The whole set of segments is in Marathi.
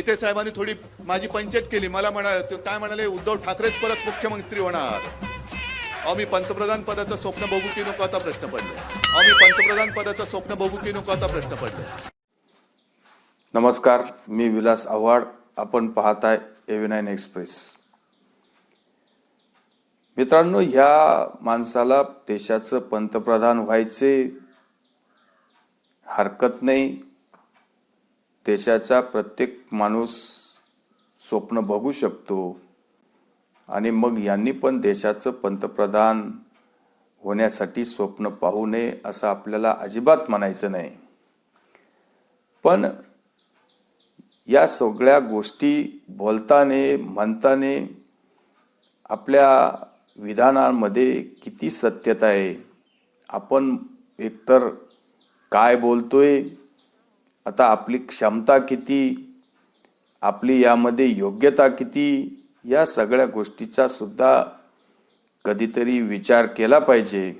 गिते साहेबांनी थोडी माझी पंचायत केली. मला काय म्हणाले, उद्धव ठाकरेच परत मुख्यमंत्री होणार. अहो मी पंतप्रधान पदाचं स्वप्न बघू की नको आता प्रश्न पडले. नमस्कार, मी विलास आव्हाड. आपण पाहताय A9 एक्सप्रेस. मित्रांनो, ह्या माणसाला देशाचं पंतप्रधान व्हायचे हरकत नाही. देशाचा प्रत्येक माणूस स्वप्न बघू शकतो आणि मग यांनी पण देशाचं पंतप्रधान होण्यासाठी स्वप्न पाहू नये असं आपल्याला अजिबात म्हणायचं नाही. पण या सगळ्या गोष्टी बोलताना म्हणताना आपल्या विधानांमध्ये किती सत्यता आहे, आपण एकतर काय बोलतोय, आता आपली क्षमता किती, आपली यामध्ये योग्यता किती, या सगळ्या गोष्टीचा सुद्धा कधीतरी विचार केला पाहिजे.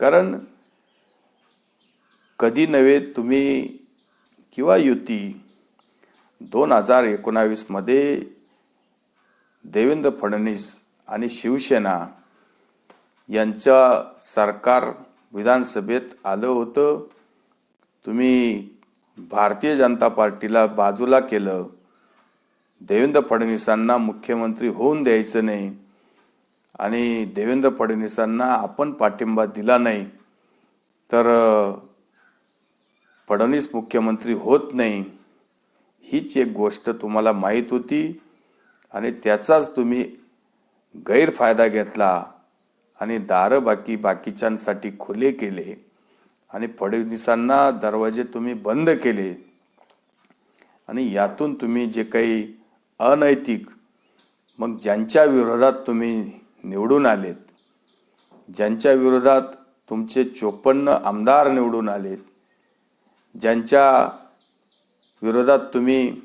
कारण कधी नव्हे तुम्ही किंवा युती 2019 मध्ये देवेंद्र फडणवीस आणि शिवसेना यांचा सरकार विधानसभेत आलं होतं. तुम्ही भारतीय जनता पार्टीला बाजूला केलं, देवेंद्र फडणवीसांना मुख्यमंत्री होऊन द्यायचं नाही आणि देवेंद्र फडणवीसांना आपण पाठिंबा दिला नाही तर फडणवीस मुख्यमंत्री होत नाही, हीच एक गोष्ट तुम्हाला माहीत होती आणि त्याचाच तुम्ही गैरफायदा घेतला आणि दारं बाकीच्यांसाठी खुले केले आणि फडणवीसांना दरवाजे तुम्ही बंद केले. आणि यातून तुम्ही जे काही अनैतिक, मग ज्यांच्या विरोधात तुम्ही निवडून आलेत, ज्यांच्या विरोधात तुमचे 54 आमदार निवडून आलेत, ज्यांच्या विरोधात तुम्ही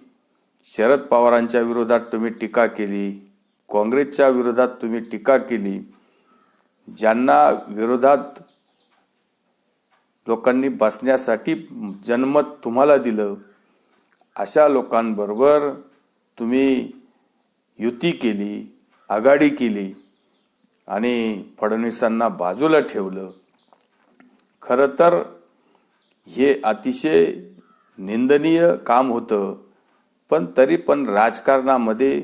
शरद पवारांच्या विरोधात तुम्ही टीका केली, काँग्रेसच्या विरोधात तुम्ही टीका केली, ज्यांना विरोधात लोकांनी बसण्यासाठी जनमत तुम्हाला दिलं, अशा लोकांबरोबर तुम्ही युती केली, आघाडी केली आणि फडणवीसांना बाजूला ठेवलं. खरं तर हे अतिशय निंदनीय काम होतं. पण तरी पण राजकारणामध्ये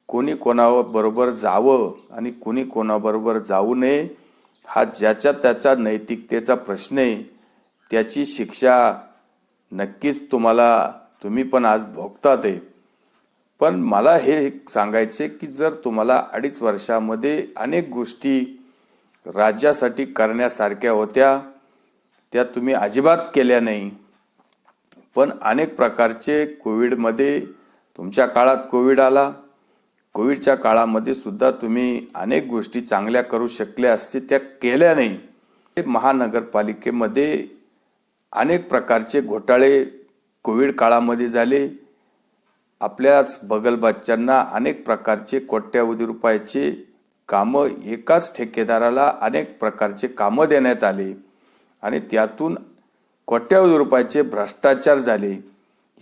कोणी कोणाबरोबर जावं आणि कोणी कोणाबरोबर जाऊ नये हा ज्याच्या त्याच्या नैतिकतेचा प्रश्न आहे. त्याची शिक्षा नक्कीच तुम्ही पण आज भोगतात आहे. पण मला हे सांगायचे की जर तुम्हाला 2.5 वर्षामध्ये अनेक गोष्टी राज्यासाठी करण्यासारख्या होत्या, त्या तुम्ही अजिबात केल्या नाही. पण अनेक प्रकारचे कोविडमध्ये, तुमच्या काळात कोविड आला, कोविडच्या काळामध्ये सुद्धा तुम्ही अनेक गोष्टी चांगल्या करू शकले असते, त्या केल्या नाही. महानगरपालिकेमध्ये अनेक प्रकारचे घोटाळे कोविड काळामध्ये झाले. आपल्याच बगलबच्च्यांना अनेक प्रकारचे कोट्यावधी रुपयाचे कामं, एकाच ठेकेदाराला अनेक प्रकारचे कामं देण्यात आले आणि त्यातून कोट्यावधी रुपयाचे भ्रष्टाचार झाले.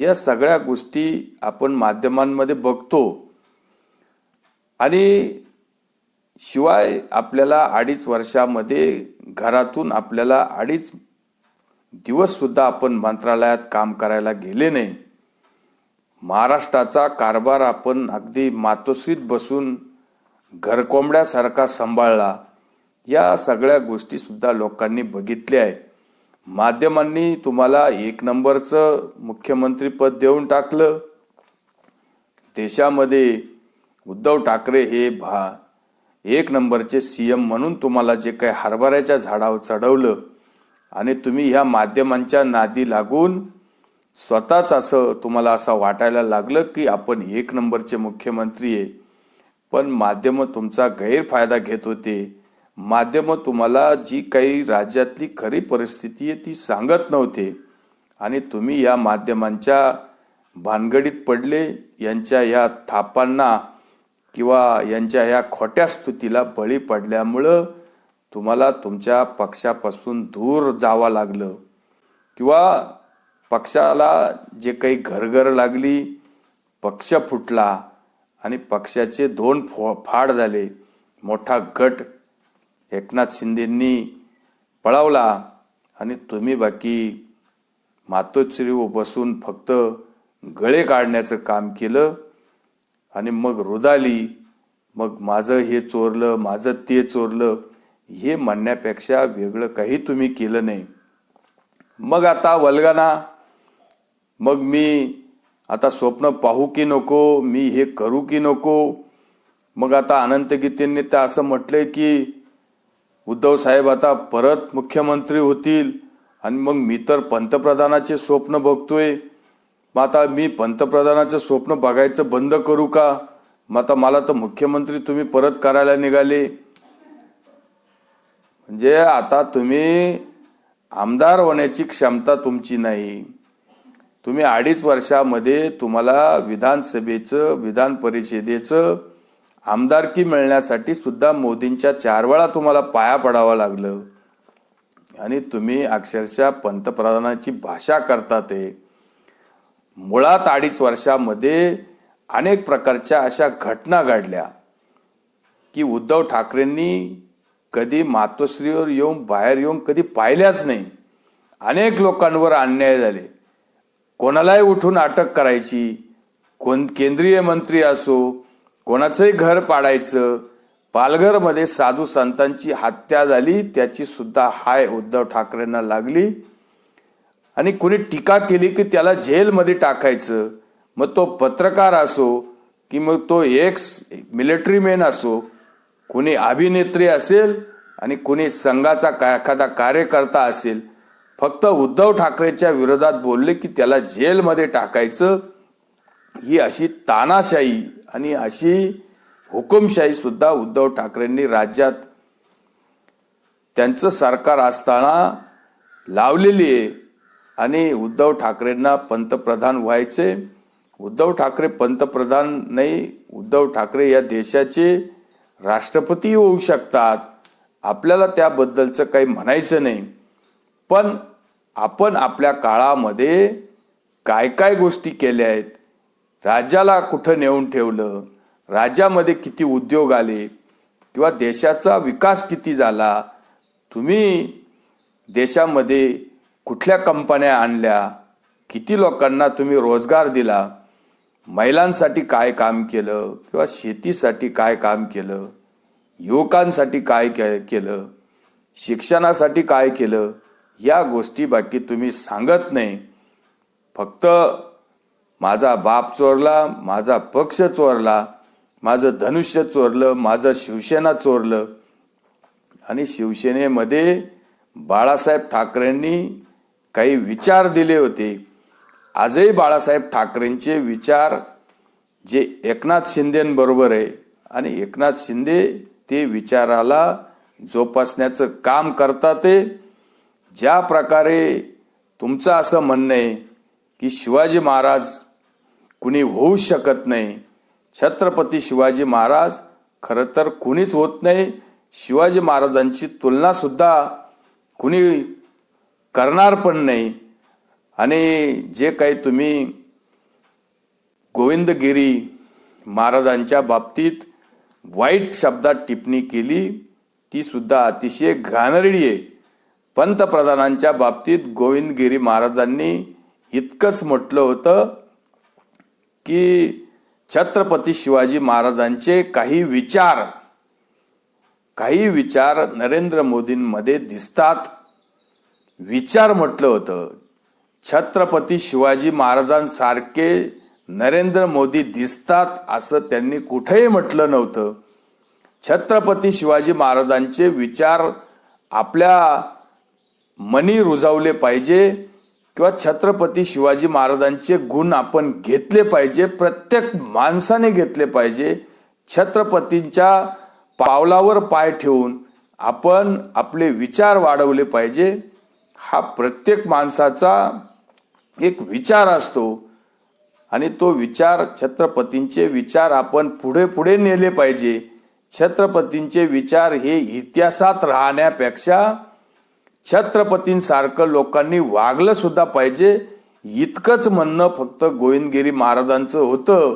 या सगळ्या गोष्टी आपण माध्यमांमध्ये बघतो आणि शिवाय आपल्याला 2.5 वर्षामध्ये घरातून आपल्याला 2.5 दिवस सुद्धा आपण मंत्रालयात काम करायला गेले नाही. महाराष्ट्राचा कारभार आपण अगदी मातोश्रीत बसून घरकोंबड्यासारखा सांभाळला. या सगळ्या गोष्टी सुद्धा लोकांनी बघितल्या आहे. माध्यमांनी तुम्हाला 1 नंबरचं मुख्यमंत्रीपद देऊन टाकलं. देशामध्ये उद्धव ठाकरे हे 1 नंबरचे CM म्हणून तुम्हाला जे काही हरभऱ्याच्या झाडावर चढवलं आणि तुम्ही ह्या माध्यमांच्या नादी लागून स्वतःच तुम्हाला असं वाटायला लागलं की आपण 1 नंबरचे मुख्यमंत्री आहे. पण माध्यम तुमचा गैरफायदा घेत होते. माध्यम तुम्हाला जी काही राज्यातली खरी परिस्थिती आहे ती सांगत नव्हते आणि तुम्ही या माध्यमांच्या भानगडीत पडले. यांच्या या थापांना किंवा यांच्या या खोट्या स्तुतीला बळी पडल्यामुळं तुम्हाला तुमच्या पक्षापासून दूर जावं लागलं किंवा पक्षाला जे काही घरघर लागली पक्ष फुटला आणि पक्षाचे दोन फाड झाले. मोठा गट एकनाथ शिंदेंनी पळवला आणि तुम्ही बाकी मातोश्रीवर बसून फक्त गळे काढण्याचं काम केलं आणि मग रुदाली. मग माझं हे चोरलं, माझं ते चोरलं हे म्हणण्यापेक्षा वेगळं काही तुम्ही केलं नाही. मग आता वल्गना, मग मी आता स्वप्न पाहू की नको, मी हे करू की नको. मग आता अनंत गीतेंनी तर असं म्हटलंय की उद्धव साहेब आता परत मुख्यमंत्री होतील आणि मग मी तर पंतप्रधानाचे स्वप्न बघतोय. मग आता मी पंतप्रधानाचं स्वप्न बघायचं बंद करू का? मग आता मला तर मुख्यमंत्री तुम्ही परत करायला निघाले. म्हणजे आता तुम्ही आमदार होण्याची क्षमता तुमची नाही. तुम्ही 2.5 वर्षामध्ये तुम्हाला विधानसभेचं, विधान परिषदेचं आमदारकी मिळण्यासाठी सुद्धा मोदींच्या 4 वेळा तुम्हाला पाया पडावं लागलं आणि तुम्ही अक्षरशः पंतप्रधानाची भाषा करता. ते मुळात 2.5 वर्षामध्ये अनेक प्रकारच्या अशा घटना घडल्या की उद्धव ठाकरेंनी कधी मातोश्रीवर येऊन, बाहेर येऊन कधी पाहिल्याच नाही. अनेक लोकांवर अन्याय झाले. कोणालाही उठून अटक करायची, केंद्रीय मंत्री असो, कोणाचंही घर पाडायचं. पालघरमध्ये साधू संतांची हत्या झाली, त्याची सुद्धा हाय उद्धव ठाकरेंना लागली आणि कुणी टीका केली की त्याला जेलमध्ये टाकायचं. मग तो पत्रकार असो की मग तो एक्स मिलिटरी मॅन असो, कुणी अभिनेत्री असेल आणि कुणी संघाचा एखादा कार्यकर्ता असेल, फक्त उद्धव ठाकरेच्या विरोधात बोलले की त्याला जेलमध्ये टाकायचं. ही अशी तानाशाही आणि अशी हुकुमशाही सुद्धा उद्धव ठाकरेंनी राज्यात त्यांचं सरकार असताना लावलेली आहे. आणि उद्धव ठाकरेंना पंतप्रधान व्हायचे. उद्धव ठाकरे पंतप्रधान नाही, उद्धव ठाकरे या देशाचे राष्ट्रपती होऊ शकतात. आपल्याला त्याबद्दलचं काही म्हणायचं नाही. पण आपण आपल्या काळामध्ये काय काय गोष्टी केल्या आहेत, राज्याला कुठं नेऊन ठेवलं, राज्यामध्ये किती उद्योग आले किंवा देशाचा विकास किती झाला, तुम्ही देशामध्ये कुठल्या कंपन्या आणल्या, किती लोकांना तुम्ही रोजगार दिला, महिलांसाठी काय काम केलं किंवा शेतीसाठी काय काम केलं, युवकांसाठी काय केलं, शिक्षणासाठी काय केलं, या गोष्टी बाकी तुम्ही सांगत नाही. फक्त माझा बाप चोरला, माझा पक्ष चोरला, माझं धनुष्य चोरलं, माझं शिवसेना चोरलं. आणि शिवसेनेमध्ये बाळासाहेब ठाकरेंनी काही विचार दिले होते. आजही बाळासाहेब ठाकरेंचे विचार जे एकनाथ शिंदेबरोबर आहे आणि एकनाथ शिंदे ते विचाराला जोपासण्याचं काम करतात. ते ज्या प्रकारे तुमचं असं म्हणणं आहे की शिवाजी महाराज कुणी होऊ शकत नाही, छत्रपती शिवाजी महाराज खरं तर कुणीच होत नाही, शिवाजी महाराजांची तुलना सुद्धा कुणी करणार पण नाही. आणि जे काही तुम्ही गोविंदगिरी महाराजांच्या बाबतीत वाईट शब्दात टिप्पणी केली ती सुद्धा अतिशय घाणेरडी आहे. पंतप्रधानांच्या बाबतीत गोविंदगिरी महाराजांनी इतकंच म्हटलं होतं की छत्रपती शिवाजी महाराजांचे काही विचार नरेंद्र मोदींमध्ये दिसतात. विचार म्हटलं होतं. छत्रपती शिवाजी महाराजांसारखे नरेंद्र मोदी दिसतात असं त्यांनी कुठेही म्हटलं नव्हतं. छत्रपती शिवाजी महाराजांचे विचार आपल्या मनी रुजवले पाहिजे किंवा छत्रपती शिवाजी महाराजांचे गुण आपण घेतले पाहिजे, प्रत्येक माणसाने घेतले पाहिजे. छत्रपतींच्या पावलावर पाय ठेवून आपण आपले विचार वाढवले पाहिजे. हा प्रत्येक माणसाचा एक विचार असतो आणि तो विचार, छत्रपतींचे विचार आपण पुढे पुढे नेले पाहिजे. छत्रपतींचे विचार हे इतिहासात राहण्यापेक्षा छत्रपतींसारखं लोकांनी वागलं सुद्धा पाहिजे. इतकंच म्हणणं फक्त गोविंदगिरी महाराजांचं होतं.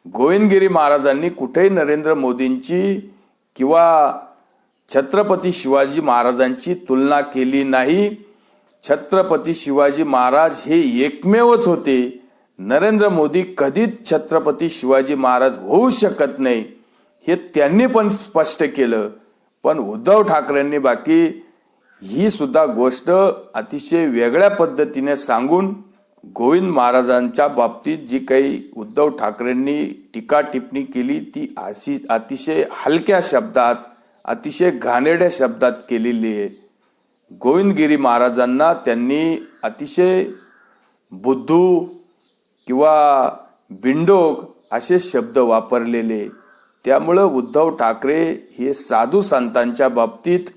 गोविंदगिरी महाराजांनी कुठेही नरेंद्र मोदींची किंवा छत्रपती शिवाजी महाराजांची तुलना केली नाही. छत्रपती शिवाजी महाराज हे एकमेवच होते. नरेंद्र मोदी कधीच छत्रपती शिवाजी महाराज होऊ शकत नाही हे त्यांनी पण स्पष्ट केलं. पण उद्धव ठाकरेंनी बाकी ही सुद्धा गोष्ट अतिशय वेगळ्या पद्धतीने सांगून गोविंद महाराजांच्या बाबतीत जी काही उद्धव ठाकरेंनी टीका टिप्पणी केली ती अतिशय हलक्या शब्दात, अतिशय घाणेरड्या शब्दात केलेली आहे. गोविंदगिरी महाराजांना त्यांनी अतिशय बुद्धू किंवा बिंडोक असे शब्द वापरलेले. त्यामुळं उद्धव ठाकरे हे साधू संतांच्या बाबतीत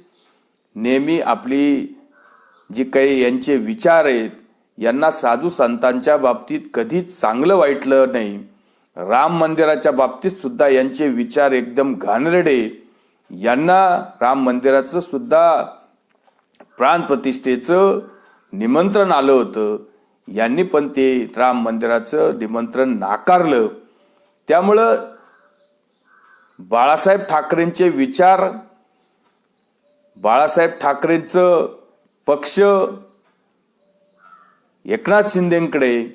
नेहमी आपली जी काही यांचे विचार आहेत यांना साधू संतांच्या बाबतीत कधीच चांगलं वाटलं नाही. राम मंदिराच्या बाबतीत सुद्धा यांचे विचार एकदम घाणेरडे. यांना राम मंदिराचं सुद्धा प्राण प्रतिष्ठेचं निमंत्रण आलं होतं. यांनी पण ते राम मंदिराचं निमंत्रण नाकारलं. त्यामुळं बाळासाहेब ठाकरेंचे विचार, बाळासाहेब ठाकरेंचं पक्ष, एकनाथ शिंदेकडे,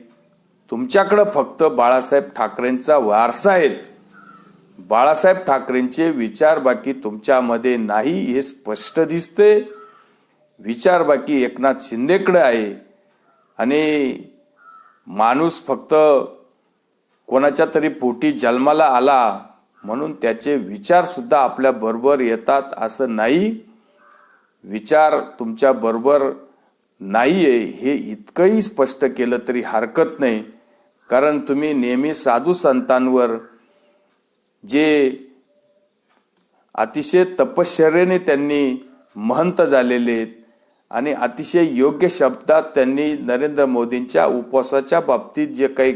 तुमच्याकडं फक्त बाळासाहेब ठाकरेंचा वारसा आहेत. बाळासाहेब ठाकरेंचे विचार बाकी तुमच्यामध्ये नाही हे स्पष्ट दिसते. विचार बाकी एकनाथ शिंदेकडे आहे. आणि माणूस फक्त कोणाच्या तरी पोटी जन्माला आला म्हणून त्याचे विचार सुद्धा आपल्या बरोबर येतात असं नाही. विचार तुमच्या बरोबर नाहीये हे इतकंही स्पष्ट केलं तरी हरकत नाही. कारण तुम्ही नेहमी साधू संतांवर जे अतिशय तपश्चर्येने त्यांनी महंत झालेले आहेत आणि अतिशय योग्य शब्दात त्यांनी नरेंद्र मोदींच्या उपवासाच्या बाबतीत जे काही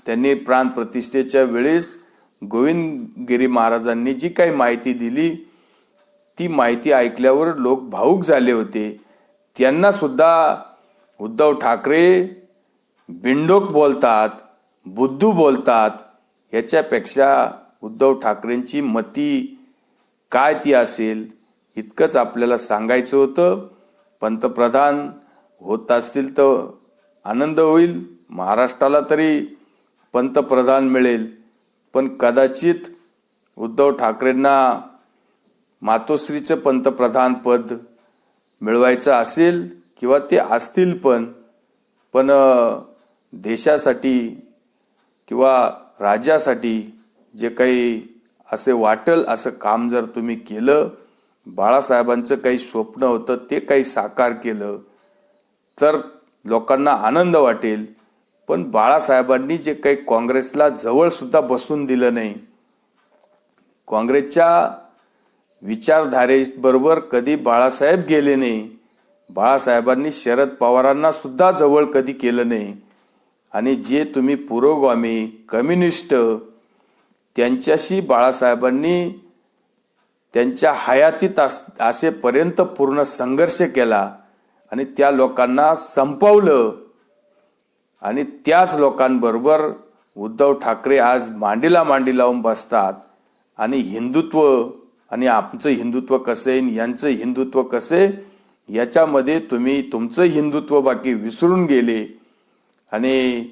त्यांनी प्राण प्रतिष्ठेच्या वेळेस गोविंदगिरी महाराजांनी जी काही माहिती दिली ती माहिती ऐकल्यावर लोक भावुक झाले होते. त्यांना सुद्धा उद्धव ठाकरे बिंडोक बोलतात, बुद्धू बोलतात. याच्यापेक्षा उद्धव ठाकरेंची मती काय ती असेल इतकंच आपल्याला सांगायचं होतं. पंतप्रधान होत असतील तर आनंद होईल, महाराष्ट्राला तरी पंतप्रधान मिळेल. पण कदाचित उद्धव ठाकरेंना मातोश्रीचं पंतप्रधान पद मिळवायचं असेल किंवा ते असतील पण देशासाठी किंवा राज्यासाठी जे काही असे वाटेल असं काम जर तुम्ही केलं, बाळासाहेबांचं काही स्वप्न होतं ते काही साकार केलं तर लोकांना आनंद वाटेल. पण बाळासाहेबांनी जे काही काँग्रेसला जवळ सुद्धा बसून दिलं नाही, काँग्रेसच्या विचारधारेबरोबर कधी बाळासाहेब गेले नाही. बाळासाहेबांनी शरद पवारांना सुद्धा जवळ कधी केलं नाही. आणि जे तुम्ही पुरोगामी कम्युनिस्ट त्यांच्याशी बाळासाहेबांनी त्यांच्या हयातीत असेपर्यंत पूर्ण संघर्ष केला आणि त्या लोकांना संपवलं. आणि त्याच लोकांबरोबर उद्धव ठाकरे आज मांडीला मांडी लावून बसतात आणि हिंदुत्व आणि आमचं हिंदुत्व कसं आहे यांचं हिंदुत्व कसे याच्यामध्ये तुम्ही तुमचं हिंदुत्व बाकी विसरून गेले. आणि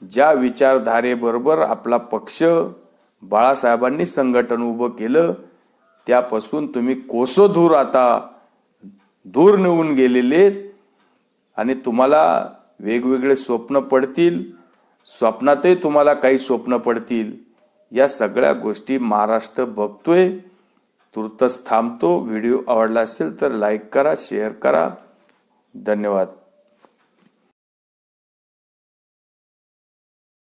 ज्या विचारधारेबरोबर आपला पक्ष बाळासाहेबांनी संघटन उभं केलं त्यापासून तुम्ही कोसो दूर आता दूर निघून गेलेले आणि तुम्हाला वेगवेगळे स्वप्न पडतील. स्वप्नातही तुम्हाला काही स्वप्न पडतील. या सगळ्या गोष्टी महाराष्ट्र बघतोय. तुर्तच थांबतो. व्हिडिओ आवडला असेल तर लाईक करा, शेअर करा. धन्यवाद.